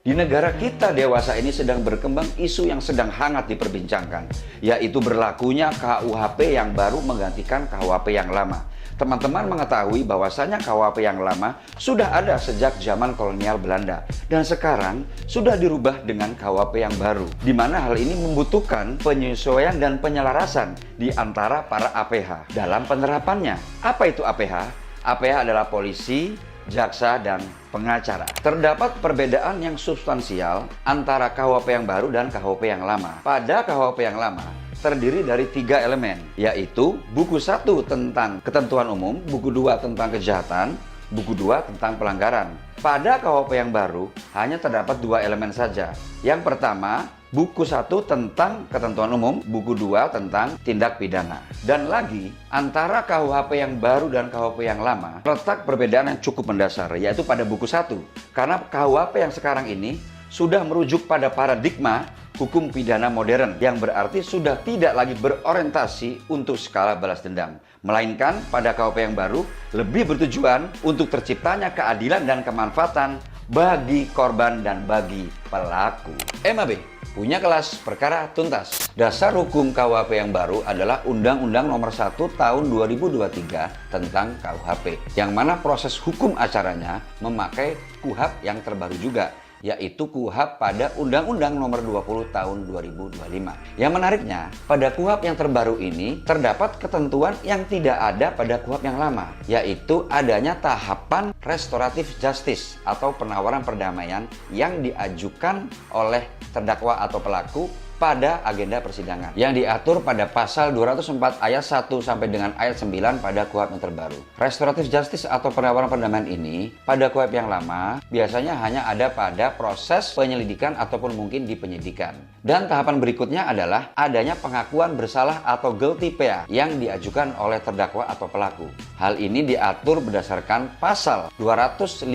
Di negara kita dewasa ini sedang berkembang isu yang sedang hangat diperbincangkan, yaitu berlakunya KUHP yang baru menggantikan KUHP yang lama. Teman-teman mengetahui bahwasanya KUHP yang lama sudah ada sejak zaman kolonial Belanda dan sekarang sudah dirubah dengan KUHP yang baru, di mana hal ini membutuhkan penyesuaian dan penyelarasan di antara para APH dalam penerapannya. Apa itu APH? APH adalah polisi, jaksa, dan pengacara. Terdapat perbedaan yang substansial antara KUHP yang baru dan KUHP yang lama. Pada KUHP yang lama, terdiri dari 3 elemen, yaitu buku 1 tentang ketentuan umum, buku 2 tentang kejahatan, buku 2 tentang pelanggaran. Pada KUHP yang baru, hanya terdapat 2 elemen saja. Yang pertama, buku 1 tentang ketentuan umum, buku 2 tentang tindak pidana. Dan lagi, antara KUHP yang baru dan KUHP yang lama, terletak perbedaan yang cukup mendasar, yaitu pada buku 1. Karena KUHP yang sekarang ini sudah merujuk pada paradigma hukum pidana modern, yang berarti sudah tidak lagi berorientasi untuk skala balas dendam, melainkan pada KUHP yang baru lebih bertujuan untuk terciptanya keadilan dan kemanfaatan bagi korban dan bagi pelaku. MAB punya kelas perkara tuntas. Dasar hukum KUHP yang baru adalah Undang-Undang Nomor 1 Tahun 2023 tentang KUHP, yang mana proses hukum acaranya memakai KUHP yang terbaru juga, yaitu KUHP pada Undang-Undang Nomor 20 Tahun 2025. Yang menariknya, pada KUHP yang terbaru ini terdapat ketentuan yang tidak ada pada KUHP yang lama, yaitu adanya tahapan restoratif justice atau penawaran perdamaian yang diajukan oleh terdakwa atau pelaku pada agenda persidangan yang diatur pada pasal 204 ayat 1 sampai dengan ayat 9 pada KUHP yang terbaru. Restoratif justice atau penawaran perdamaian ini pada KUHP yang lama biasanya hanya ada pada proses penyelidikan ataupun mungkin di penyidikan. Dan tahapan berikutnya adalah adanya pengakuan bersalah atau guilty plea yang diajukan oleh terdakwa atau pelaku. Hal ini diatur berdasarkan pasal 205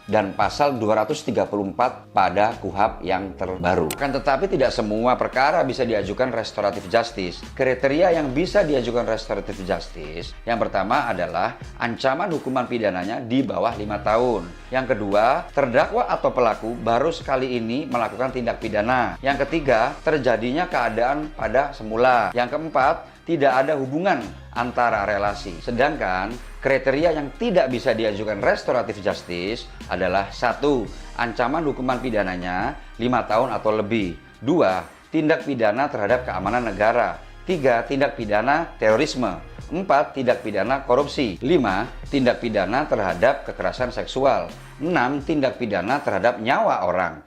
dan pasal 234 pada KUHP yang terbaru. Akan tetapi tidak semua perkara bisa diajukan restoratif justice. Kriteria yang bisa diajukan restoratif justice, yang pertama adalah ancaman hukuman pidananya di bawah 5 tahun. Yang kedua, terdakwa atau pelaku baru sekali ini melakukan tindak pidana. Yang ketiga, terjadinya keadaan pada semula. Yang keempat, tidak ada hubungan antara relasi. Sedangkan kriteria yang tidak bisa diajukan restoratif justice adalah 1. Ancaman hukuman pidananya 5 tahun atau lebih. 2. Tindak pidana terhadap keamanan negara. 3. Tindak pidana terorisme. 4. Tindak pidana korupsi. 5. Tindak pidana terhadap kekerasan seksual. 6. Tindak pidana terhadap nyawa orang.